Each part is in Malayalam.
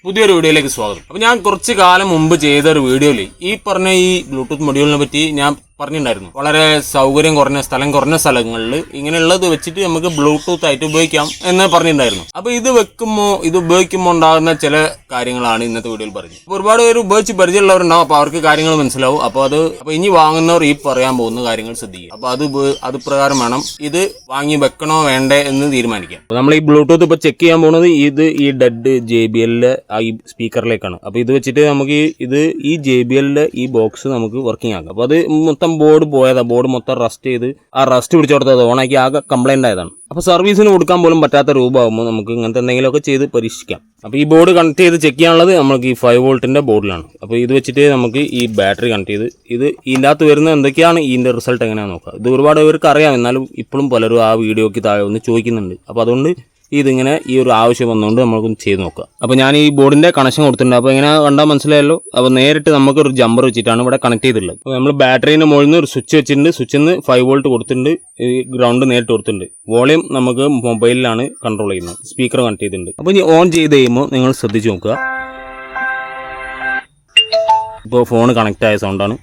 പുതിയൊരു വീഡിയോയിലേക്ക് സ്വാഗതം. അപ്പോൾ ഞാൻ കുറച്ച് കാലം മുമ്പ് ചെയ്ത ഒരു വീഡിയോയിൽ ഈ പറഞ്ഞ ഈ ബ്ലൂടൂത്ത് മൊഡ്യൂളിനെ പറ്റി ഞാൻ പറഞ്ഞിട്ടുണ്ടായിരുന്നു. വളരെ സൗകര്യം കുറഞ്ഞ സ്ഥലങ്ങളിൽ ഇങ്ങനെയുള്ളത് വെച്ചിട്ട് നമുക്ക് ബ്ലൂടൂത്ത് ആയിട്ട് ഉപയോഗിക്കാം എന്ന് പറഞ്ഞിട്ടുണ്ടായിരുന്നു. അപ്പോൾ ഇത് ഉപയോഗിക്കുമ്പോൾ ഉണ്ടാകുന്ന ചില കാര്യങ്ങളാണ് ഇന്നത്തെ വീഡിയോയിൽ പറഞ്ഞത്. അപ്പോൾ ഒരുപാട് പേര് ഉപയോഗിച്ച് പരിചയമുള്ളവരുണ്ടാവും, അപ്പോൾ അവർക്ക് കാര്യങ്ങൾ മനസ്സിലാവും. അപ്പോൾ ഇനി വാങ്ങുന്നവർ ഈ പറയാൻ പോകുന്ന കാര്യങ്ങൾ ശ്രദ്ധിക്കുക. അപ്പോൾ അത് പ്രകാരം വേണം ഇത് വാങ്ങി വെക്കണോ വേണ്ടേ എന്ന് തീരുമാനിക്കാം. അപ്പോൾ നമ്മൾ ഈ ബ്ലൂടൂത്ത് ഇപ്പോൾ ചെക്ക് ചെയ്യാൻ പോകുന്നത് ഈ ഡെഡ് JBL ഈ സ്പീക്കറിലേക്കാണ്. അപ്പോൾ ഇത് വെച്ചിട്ട് നമുക്ക് ഈ JBL ഈ ബോക്സ് നമുക്ക് വർക്കിംഗ് ആക്കാം. അപ്പോൾ അത് മൊത്തം ബോർഡ് മൊത്തം റസ്റ്റ് പിടിച്ചു കൊടുത്തത് ഓണാക്കി ആകെ കംപ്ലൈന്റ് ആയതാണ്. അപ്പോൾ സർവീസിന് കൊടുക്കാൻ പോലും പറ്റാത്ത രൂപമാകുമ്പോൾ നമുക്ക് ഇങ്ങനത്തെ എന്തെങ്കിലുമൊക്കെ ചെയ്ത് പരീക്ഷിക്കാം. അപ്പോൾ ഈ ബോർഡ് കണക്ട് ചെയ്ത് ചെക്ക് ചെയ്യാനുള്ളത് നമുക്ക് ഈ 5 വോൾട്ടിന്റെ ബോർഡിലാണ്. അപ്പോൾ ഇത് വെച്ചിട്ട് നമുക്ക് ഈ ബാറ്ററി കണക്ട് ചെയ്ത് ഇതിൻ്റെ അകത്ത് വരുന്ന എന്തൊക്കെയാണ് ഇതിന്റെ റിസൾട്ട് എങ്ങനെയാണെന്ന് നോക്കാം. ഇത് ഒരുപാട് പേർക്ക് അറിയാം, എന്നാലും ഇപ്പോഴും പലരും ആ വീഡിയോക്ക് താഴെ ഒന്ന് ചോദിക്കുന്നുണ്ട്. അപ്പോൾ അതുകൊണ്ട് ഇതിങ്ങനെ ഈ ഒരു ആവശ്യം വന്നുകൊണ്ട് നമുക്കൊന്ന് ചെയ്ത് നോക്കാം. അപ്പോൾ ഞാൻ ഈ ബോർഡിന്റെ കണക്ഷൻ കൊടുത്തിട്ടുണ്ട്. അപ്പോൾ ഇങ്ങനെ കണ്ടാൽ മനസ്സിലായല്ലോ. അപ്പോൾ നേരിട്ട് നമുക്കൊരു ജമ്പർ വെച്ചിട്ടാണ് ഇവിടെ കണക്ട് ചെയ്തിട്ടുള്ളത്. അപ്പോൾ നമ്മൾ ബാറ്ററീൻ്റെ മുകളിൽ നിന്ന് ഒരു സ്വിച്ച് വെച്ചിട്ടുണ്ട്. സ്വിച്ചിൽ നിന്ന് 5 വോൾട്ട് കൊടുത്തിട്ടുണ്ട്. ഈ ഗ്രൗണ്ട് നേരിട്ട് കൊടുത്തിട്ടുണ്ട്. വോളിയം നമുക്ക് മൊബൈലിലാണ് കൺട്രോൾ ചെയ്യുന്നത്. സ്പീക്കർ കണക്ട് ചെയ്തിട്ടുണ്ട്. അപ്പോൾ ഇനി ഓൺ ചെയ്ത് കഴിയുമ്പോൾ നിങ്ങൾ ശ്രദ്ധിച്ച് നോക്കുക. ഇപ്പോൾ ഫോൺ കണക്ട് ആയ സൗണ്ടാണ്.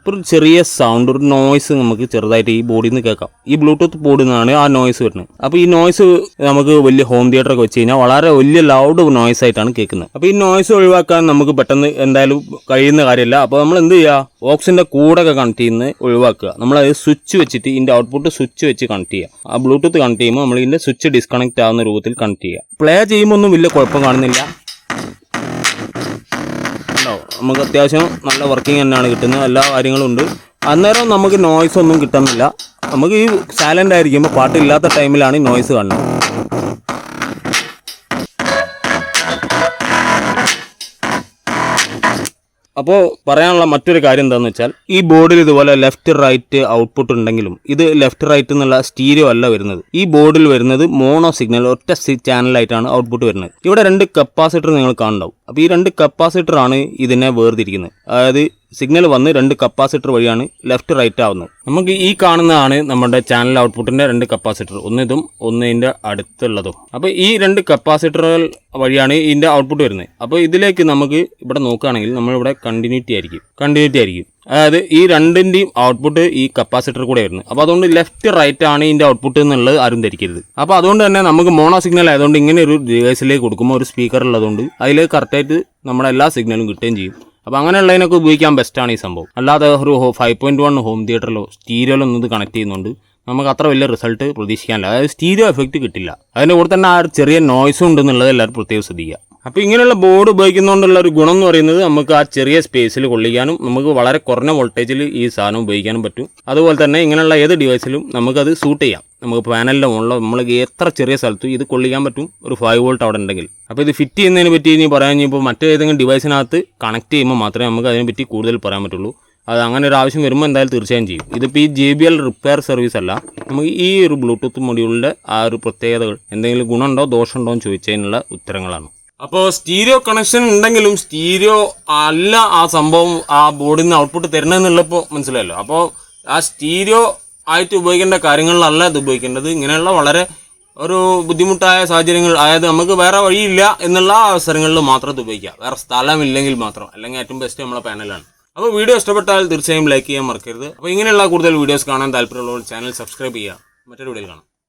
ഒരു ചെറിയ സൗണ്ട്, ഒരു നോയ്സ് നമുക്ക് ചെറുതായിട്ട് ഈ ബോർഡിൽ നിന്ന് കേൾക്കാം. ഈ ബ്ലൂടൂത്ത് ബോർഡിൽ നിന്നാണ് ആ നോയ്സ് വരുന്നത്. അപ്പോൾ ഈ നോയ്സ് നമുക്ക് വലിയ ഹോം തിയേറ്ററൊക്കെ വെച്ച് കഴിഞ്ഞാൽ വളരെ വലിയ ലൗഡ് നോയ്സ് ആയിട്ടാണ് കേൾക്കുന്നത്. അപ്പോൾ ഈ നോയ്സ് ഒഴിവാക്കാൻ നമുക്ക് പെട്ടെന്ന് എന്തായാലും കഴിയുന്ന കാര്യമല്ല. അപ്പോൾ നമ്മൾ എന്ത് ചെയ്യുക, ബോക്സിന്റെ കൂടെ കണക്ട് ചെയ്യുന്നത് ഒഴിവാക്കുക. നമ്മളത് സ്വിച്ച് വെച്ചിട്ട് ഇതിന്റെ ഔട്ട്പുട്ട് സ്വിച്ച് വെച്ച് കണക്ട് ചെയ്യുക. ആ ബ്ലൂടൂത്ത് കണക്ട് ചെയ്യുമ്പോൾ നമ്മൾ ഇതിന്റെ സ്വിച്ച് ഡിസ്കണക്ട് ആവുന്ന രൂപത്തിൽ കണക്ട് ചെയ്യുക. പ്ലേ ചെയ്യുമ്പോൾ ഒന്നും വലിയ കുഴപ്പം കാണുന്നില്ല. നമുക്ക് അത്യാവശ്യം നല്ല വർക്കിംഗ് തന്നെയാണ് കിട്ടുന്നത്. എല്ലാ കാര്യങ്ങളും ഉണ്ട്. അന്നേരം നമുക്ക് നോയ്സ് ഒന്നും കിട്ടുന്നില്ല. നമുക്ക് ഈ സൈലന്റ് ആയിരിക്കുമ്പോൾ പാട്ടില്ലാത്ത ടൈമിലാണ് നോയ്സ് കാണുന്നത്. അപ്പോൾ പറയാനുള്ള മറ്റൊരു കാര്യം എന്താണെന്ന് വെച്ചാൽ, ഈ ബോർഡിൽ ഇതുപോലെ ലെഫ്റ്റ് റൈറ്റ് ഔട്ട്പുട്ട് ഉണ്ടെങ്കിലും ഇത് ലെഫ്റ്റ് റൈറ്റ് എന്നുള്ള സ്റ്റീരിയോ അല്ല വരുന്നത്. ഈ ബോർഡിൽ വരുന്നത് മോണോ സിഗ്നൽ, ഒറ്റ ചാനലായിട്ടാണ് ഔട്ട്പുട്ട് വരുന്നത്. ഇവിടെ 2 കപ്പാസിറ്റർ നിങ്ങൾ കാണുന്നുണ്ടാവും. അപ്പോൾ ഈ 2 കപ്പാസിറ്റർ ആണ് ഇതിനെ വേർതിരിക്കുന്നത്. അതായത് സിഗ്നൽ വന്ന് 2 കപ്പാസിറ്റർ വഴിയാണ് ലെഫ്റ്റ് റൈറ്റ് ആവുന്നത്. നമുക്ക് ഈ കാണുന്നതാണ് നമ്മുടെ ചാനൽ ഔട്ട്പുട്ടിന്റെ 2 കപ്പാസിറ്റർ, ഒന്നിതും ഒന്നിന്റെ അടുത്തുള്ളതും. അപ്പോൾ ഈ 2 കപ്പാസിറ്ററുകൾ വഴിയാണ് ഇതിന്റെ ഔട്ട്പുട്ട് വരുന്നത്. അപ്പോൾ ഇതിലേക്ക് നമുക്ക് ഇവിടെ നോക്കുകയാണെങ്കിൽ നമ്മളിവിടെ കണ്ടിന്യൂറ്റി ആയിരിക്കും. അതായത് ഈ രണ്ടിന്റെയും ഔട്ട്പുട്ട് ഈ കപ്പാസിറ്റർ കൂടെ വരുന്നത്. അപ്പോൾ അതുകൊണ്ട് ലെഫ്റ്റ് റൈറ്റ് ആണ് ഇതിന്റെ ഔട്ട്പുട്ട് എന്നുള്ളത് ആരും ധരിക്കരുത്. അപ്പോൾ അതുകൊണ്ട് തന്നെ നമുക്ക് മോണോ സിഗ്നൽ ആയതുകൊണ്ട് ഇങ്ങനെ ഒരു ഡിവൈസിലേക്ക് കൊടുക്കുമ്പോൾ ഒരു സ്പീക്കർ ഉള്ളതുകൊണ്ട് അതിൽ കറക്റ്റായിട്ട് നമ്മുടെ എല്ലാ സിഗ്നലും കിട്ടുകയും ചെയ്യും. അപ്പോൾ അങ്ങനെയുള്ളതിനൊക്കെ ഉപയോഗിക്കാൻ ബെസ്റ്റാണ് ഈ സംഭവം. അല്ലാതെ ഒരു 5.1 ഹോം തിയേറ്ററിലോ സ്റ്റീരിയോയിലോ ഒന്നും ഇത് കണക്ട് ചെയ്യുന്നുണ്ട് നമുക്ക് അത്ര വലിയ റിസൾട്ട് പ്രതീക്ഷിക്കാനില്ല. അതായത് സ്റ്റീരിയോ എഫക്റ്റ് കിട്ടില്ല. അതിൻ്റെ കൂടെ തന്നെ ആ ഒരു ചെറിയ നോയ്സും ഉണ്ടെന്നുള്ളത് എല്ലാവരും പ്രത്യേകം ശ്രദ്ധിക്കുക. അപ്പോൾ ഇങ്ങനെയുള്ള ബോർഡ് ഉപയോഗിക്കുന്നതുകൊണ്ടുള്ള ഒരു ഗുണം എന്ന് പറയുന്നത് നമുക്ക് ആ ചെറിയ സ്പേസിൽ കൊള്ളിക്കാനും നമുക്ക് വളരെ കുറഞ്ഞ വോൾട്ടേജിൽ ഈ സാധനം ഉപയോഗിക്കാനും പറ്റും. അതുപോലെ തന്നെ ഇങ്ങനെയുള്ള ഏത് ഡിവൈസിലും നമുക്കത് സൂട്ട് ചെയ്യാം. നമുക്ക് പാനലിൻ്റെ മുകളിലോ നമ്മൾ എത്ര ചെറിയ സ്ഥലത്തും ഇത് കൊള്ളിക്കാൻ പറ്റും, ഒരു 5 വോൾട്ട് അവിടെ ഉണ്ടെങ്കിൽ. അപ്പോൾ ഇത് ഫിറ്റ് ചെയ്യുന്നതിനെ പറ്റി ഇനി പറയാൻ ഇപ്പോൾ മറ്റേതെങ്കിലും ഡിവൈസിനകത്ത് കണക്ട് ചെയ്യുമ്പോൾ മാത്രമേ നമുക്ക് അതിനെപ്പറ്റി കൂടുതൽ പറയാൻ പറ്റുള്ളൂ. അത് അങ്ങനെ ഒരു ആവശ്യം വരുമ്പോൾ എന്തായാലും തീർച്ചയായും ചെയ്യും. ഇതിപ്പോൾ ഈ JBL റിപ്പയർ സർവീസ് അല്ല. നമുക്ക് ഈ ഒരു ബ്ലൂടൂത്ത് മൊഡ്യൂളിൻ്റെ ആ ഒരു പ്രത്യേകതകൾ എന്തെങ്കിലും ഗുണമുണ്ടോ ദോഷമുണ്ടോ എന്ന് ചോദിച്ചതിനുള്ള ഉത്തരങ്ങളാണ്. അപ്പോൾ സ്റ്റീരിയോ കണക്ഷൻ ഉണ്ടെങ്കിലും സ്റ്റീരിയോ അല്ല ആ സംഭവം ആ ബോർഡിൽ നിന്ന് ഔട്ട്പുട്ട് തരണമെന്നുള്ളപ്പോൾ മനസ്സിലായല്ലോ. അപ്പോൾ ആ സ്റ്റീരിയോ ആയിട്ട് ഉപയോഗിക്കേണ്ട കാര്യങ്ങളിലല്ല ഇത് ഉപയോഗിക്കേണ്ടത്. ഇങ്ങനെയുള്ള വളരെ ഒരു ബുദ്ധിമുട്ടായ സാഹചര്യങ്ങൾ, അതായത് നമുക്ക് വേറെ വഴിയില്ല എന്നുള്ള അവസരങ്ങളിൽ മാത്രം ഇത് ഉപയോഗിക്കുക. വേറെ സ്ഥലമില്ലെങ്കിൽ മാത്രം, അല്ലെങ്കിൽ ഏറ്റവും ബെസ്റ്റ് നമ്മളെ പാനലാണ്. അപ്പോൾ വീഡിയോ ഇഷ്ടപ്പെട്ടാൽ തീർച്ചയായും ലൈക്ക് ചെയ്യാൻ മറക്കരുത്. അപ്പോൾ ഇങ്ങനെയുള്ള കൂടുതൽ വീഡിയോസ് കാണാൻ താല്പര്യമുള്ളവർ ചാനൽ സബ്സ്ക്രൈബ് ചെയ്യുക. മറ്റൊരു വീഡിയോയിൽ കാണാം.